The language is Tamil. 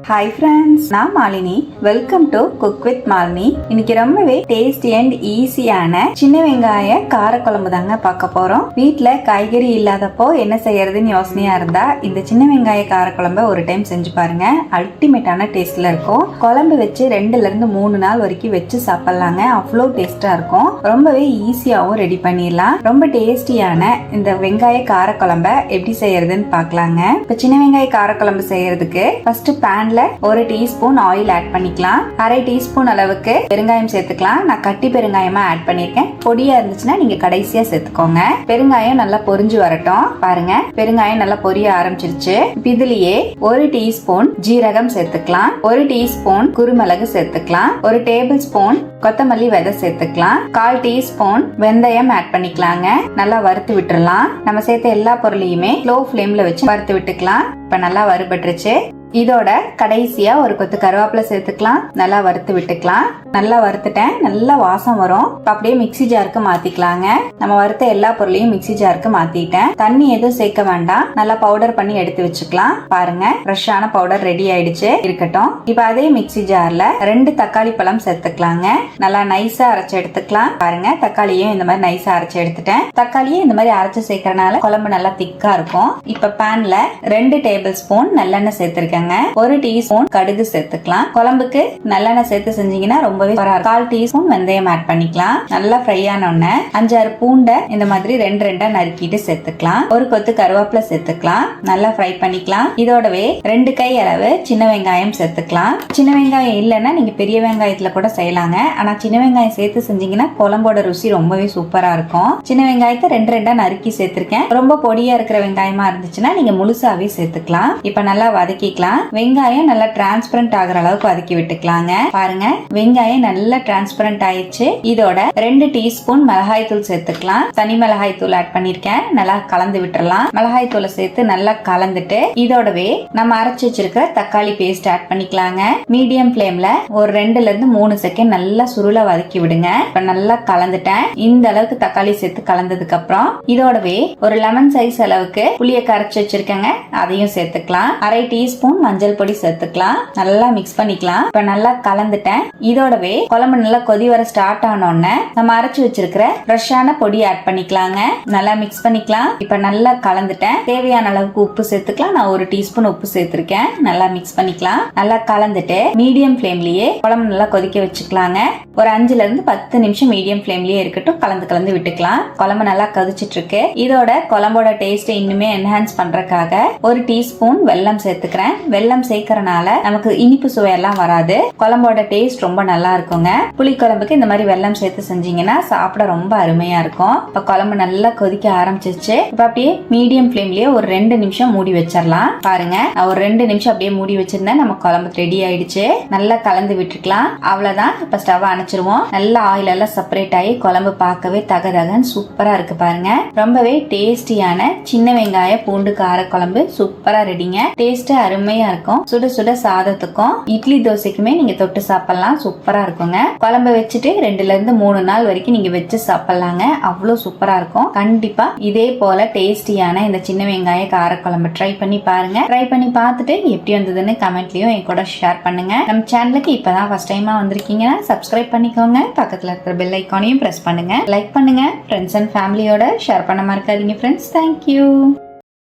ஹாய் ஃப்ரெண்ட்ஸ், நான் Malini. Welcome to cook with Malini. இன்னைக்கு ரொம்பவே டேஸ்டி அண்ட் ஈஸியான சின்ன வெங்காய காரக்குழம்பு தாங்க பார்க்க போறோம். வீட்டுல காய்கறி இல்லாதப்போ என்ன செய்யறதுன்னு யோசனையா இருந்தா இந்த சின்ன வெங்காய காரக்குழம்ப ஒரு டைம் செஞ்சு பாருங்க. அல்டிமேட்டான டேஸ்ட்ல இருக்கும். குழம்பு வச்சு 2ல இருந்து 3 நாள் வரைக்கும் வச்சு சாப்பிடலாங்க. அவ்வளோ டேஸ்டா இருக்கும். ரொம்பவே ஈஸியாவும் ரெடி பண்ணிடலாம். ரொம்ப டேஸ்டியான இந்த வெங்காய காரக்குழம்ப எப்படி செய்யறதுன்னு பார்க்கலாங்க. இப்ப சின்ன வெங்காய காரக்குழம்பு செய்யறதுக்கு ஃபர்ஸ்ட் பேன்ல 1 டீஸ்பூன் ஆயில் ஆட் பண்ணிக்கலாம். 1/2 டீஸ்பூன் அளவுக்கு பெருங்காயம் சேர்த்துக்கலாம். நான் கட்டி பெருங்காயமா ஆட் பண்ணிருக்கேன். பொடியா இருந்துச்சுன்னா நீங்க கடைசியா சேர்த்துக்கோங்க. பெருங்காயம் நல்லா பொரிஞ்சு வரட்டும். பாருங்க, பெருங்காயம் நல்லா பொரிய ஆரம்பிச்சிருச்சு. இதுலயே 1 டீஸ்பூன் ஜீரகம் சேர்த்துக்கலாம். 1 டீஸ்பூன் குருமிளகு சேர்த்துக்கலாம். 1 டேபிள் ஸ்பூன் கொத்தமல்லி விதை சேர்த்துக்கலாம். 1/4 டீஸ்பூன் வெந்தயம் ஆட் பண்ணிக்கலாங்க. நல்லா வறுத்து விட்டுறலாம். நம்ம சேர்த்த எல்லா பொருளையுமே லோ ஃப்ளேம்ல வச்சு வறுத்து விட்டுக்கலாம். இப்ப நல்லா வறுபட்டுருச்சு. இதோட கடைசியா ஒரு கொத்து கருவேப்பிலை சேர்த்துக்கலாம். நல்லா வறுத்து விட்டுக்கலாம். நல்லா வறுத்துட்டேன். நல்லா வாசம் வரும். அப்படியே மிக்ஸி ஜாருக்கு மாத்திக்கலாங்க. நம்ம வறுத்த எல்லா பொருளையும் மிக்ஸி ஜாருக்கு மாத்திட்டேன். தண்ணி எதுவும் சேர்க்க வேண்டாம். நல்லா பவுடர் பண்ணி எடுத்து வச்சுக்கலாம். பாருங்க, ஃப்ரெஷ்ஷான பவுடர் ரெடி ஆயிடுச்சு. இருக்கட்டும். இப்ப அதே மிக்ஸி ஜார்ல 2 தக்காளி பழம் சேர்த்துக்கலாங்க. நல்லா நைஸா அரைச்சு எடுத்துக்கலாம். பாருங்க, தக்காளியும் இந்த மாதிரி நைஸா அரைச்சு எடுத்துட்டேன். தக்காளியும் இந்த மாதிரி அரைச்சு சேர்க்கறனால குழம்பு நல்லா திக்கா இருக்கும். இப்ப பேன்ல 2 டேபிள் ஸ்பூன் நல்லெண்ணெய் சேர்த்திருக்கேன். 1 டீஸ்பூன் கடுகு சேர்த்துக்கலாம். குழம்புக்கு நல்லெண்ணெய் சேர்த்து செஞ்சீங்கன்னா ரொம்பவே 1/4 டீஸ்பூன் வெந்தயம் ஆட் பண்ணிக்கலாம். நல்லா ஃப்ரை ஆன உடனே 5-6 பூண்டை இந்த மாதிரி 2 நறுக்கிட்டு சேர்த்துக்கலாம். ஒரு கொத்து கருவேப்பிலை சேர்த்துக்கலாம். நல்லா ஃப்ரை பண்ணிக்கலாம். இதோடவே 2 கை அளவு சின்ன வெங்காயம் சேர்த்துக்கலாம். சின்ன வெங்காயம் இல்லைன்னா நீங்க பெரிய வெங்காயத்துல கூட செய்யலாங்க. ஆனா சின்ன வெங்காயம் சேர்த்து செஞ்சீங்கன்னா குழம்போட ருசி ரொம்பவே சூப்பரா இருக்கும். சின்ன வெங்காயத்தை 2 நறுக்கி சேர்த்திருக்கேன். ரொம்ப பொடியா இருக்கிற வெங்காயமா இருந்துச்சுன்னா நீங்க முழுசாவே சேர்த்துக்கலாம். இப்ப நல்லா வதக்கிக்கலாம். வெங்காயம் நல்லா டிரான்ஸ்பரண்ட் ஆகிற அளவுக்கு வதக்கி விட்டுக்கலாங்க. பாருங்க, வெங்காயம் நல்லா டிரான்ஸ்பரண்ட் ஆயிடுச்சு. இதோட 2 டீஸ்பூன் மிளகாய் தூள் சேர்த்துக்கலாம். தனி மிளகாய் தூள் ஆட் பண்ணிருக்கேன். நல்லா கலந்து விட்டுறலாம். மிளகாய் தூளை சேர்த்து நல்லா கலந்துட்டு இதோடவே நம்ம அரைச்சு வச்சிருக்கிற தக்காளி பேஸ்ட் ஆட் பண்ணிக்கலாங்க. மீடியம் ஃப்ளேம்ல ஒரு 2ல இருந்து 3 செகண்ட் நல்லா சுருள வதக்கி விடுங்க. இப்ப நல்லா கலந்துட்டேன். இந்த அளவுக்கு தக்காளி சேர்த்து கலந்ததுக்கு அப்புறம் இதோடவே ஒரு லெமன் சைஸ் அளவுக்கு புளிய கரைச்சு வச்சிருக்கேங்க. அதையும் சேர்த்துக்கலாம். 1/2 டீஸ்பூன் மஞ்சள் பொடி சேர்த்துக்கலாம். நல்லா மிக்ஸ் பண்ணிக்கலாம். இப்ப நல்லா கலந்துட்டேன். இதோடவே குழம்பு நல்லா கொதி வர ஸ்டார்ட் ஆனோடனே நம்ம அரைச்சு வச்சிருக்கிற ஃப்ரெஷ்ஷான பொடி ஆட் பண்ணிக்கலாங்க. நல்லா மிக்ஸ் பண்ணிக்கலாம். இப்ப நல்லா கலந்துட்டேன். தேவையான அளவுக்கு உப்பு சேர்த்துக்கலாம். நான் 1 டீஸ்பூன் உப்பு சேர்த்திருக்கேன். நல்லா மிக்ஸ் பண்ணிக்கலாம். நல்லா கலந்துட்டு மீடியம் ஃப்ளேம்லயே குழம்பு நல்லா கொதிக்க வச்சுக்கலாங்க. ஒரு 5ல இருந்து 10 நிமிஷம் மீடியம் ஃப்ளேம்லயே இருக்கட்டும். கலந்து விட்டுக்கலாம். குழம்பு நல்லா கொதிச்சிட்டு இருக்கு. இதோட குழம்போட டேஸ்ட் இன்னுமே என்ஹான்ஸ் பண்றதுக்காக 1 டீஸ்பூன் வெல்லம் சேர்த்துக்கிறேன். வெல்லம் சேர்க்கறனால நமக்கு இனிப்பு சுவையெல்லாம் வராது. குழம்போட டேஸ்ட் ரொம்ப நல்லா இருக்குங்க. புளி குழம்புக்கு இந்த மாதிரி வெல்லம் சேர்த்து செஞ்சீங்கன்னா சாப்பிட ரொம்ப அருமையா இருக்கும். இப்ப குழம்பு நல்லா கொதிக்க ஆரம்பிச்சிருச்சு. இப்ப அப்படியே மீடியம் ஃப்ளேம்லயே ஒரு 2 நிமிஷம் மூடி வச்சிடலாம். பாருங்க, ஒரு 2 நிமிஷம் அப்படியே மூடி வச்சிருந்தேன். நம்ம குழம்பு ரெடி ஆயிடுச்சு. நல்லா கலந்து விட்டுக்கலாம். அவ்வளவுதான். இப்ப ஸ்டவ் அணைச்சிருவோம். நல்லா ஆயில் எல்லாம் செப்பரேட் ஆகி குழம்பு பார்க்கவே தகதகன்னு சூப்பரா இருக்கு. பாருங்க, ரொம்பவே டேஸ்டியான சின்ன வெங்காய பூண்டு கார குழம்பு சூப்பரா ரெடிங்க. டேஸ்ட் அருமையா இருக்கும். சுட சுட சாதத்துக்கும் இட்லி தோசைக்குமே நீங்க தொட்டு சாப்பிடலாம். சூப்பரா இருக்குங்க. குழம்பு வச்சுட்டு 2ல இருந்து 3 நாள் வரைக்கும் நீங்க வச்சு சாப்பிடலாங்க. அவ்வளவு சூப்பரா இருக்கும். கண்டிப்பா இதே போல டேஸ்டியான இந்த சின்ன வெங்காய கார குழம்பு ட்ரை பண்ணி பாருங்க. ட்ரை பண்ணி பார்த்துட்டு எப்படி வந்ததுன்னு கமெண்ட்லயும் என் கூட ஷேர் பண்ணுங்க. நம்ம சேனலுக்கு இப்பதான் ஃபர்ஸ்ட் டைமா வந்திருக்கீங்கன்னா சப்ஸ்கிரைப் பண்ணிக்கோங்க. பக்கத்துல இருக்கிற பெல் ஐக்கானையும் பிரஸ் பண்ணுங்க. லைக் பண்ணுங்க. ஃப்ரெண்ட்ஸ் அண்ட் ஃபேமிலியோட ஷேர் பண்ண மறக்காதீங்க ஃப்ரெண்ட்ஸ். தேங்க்யூ.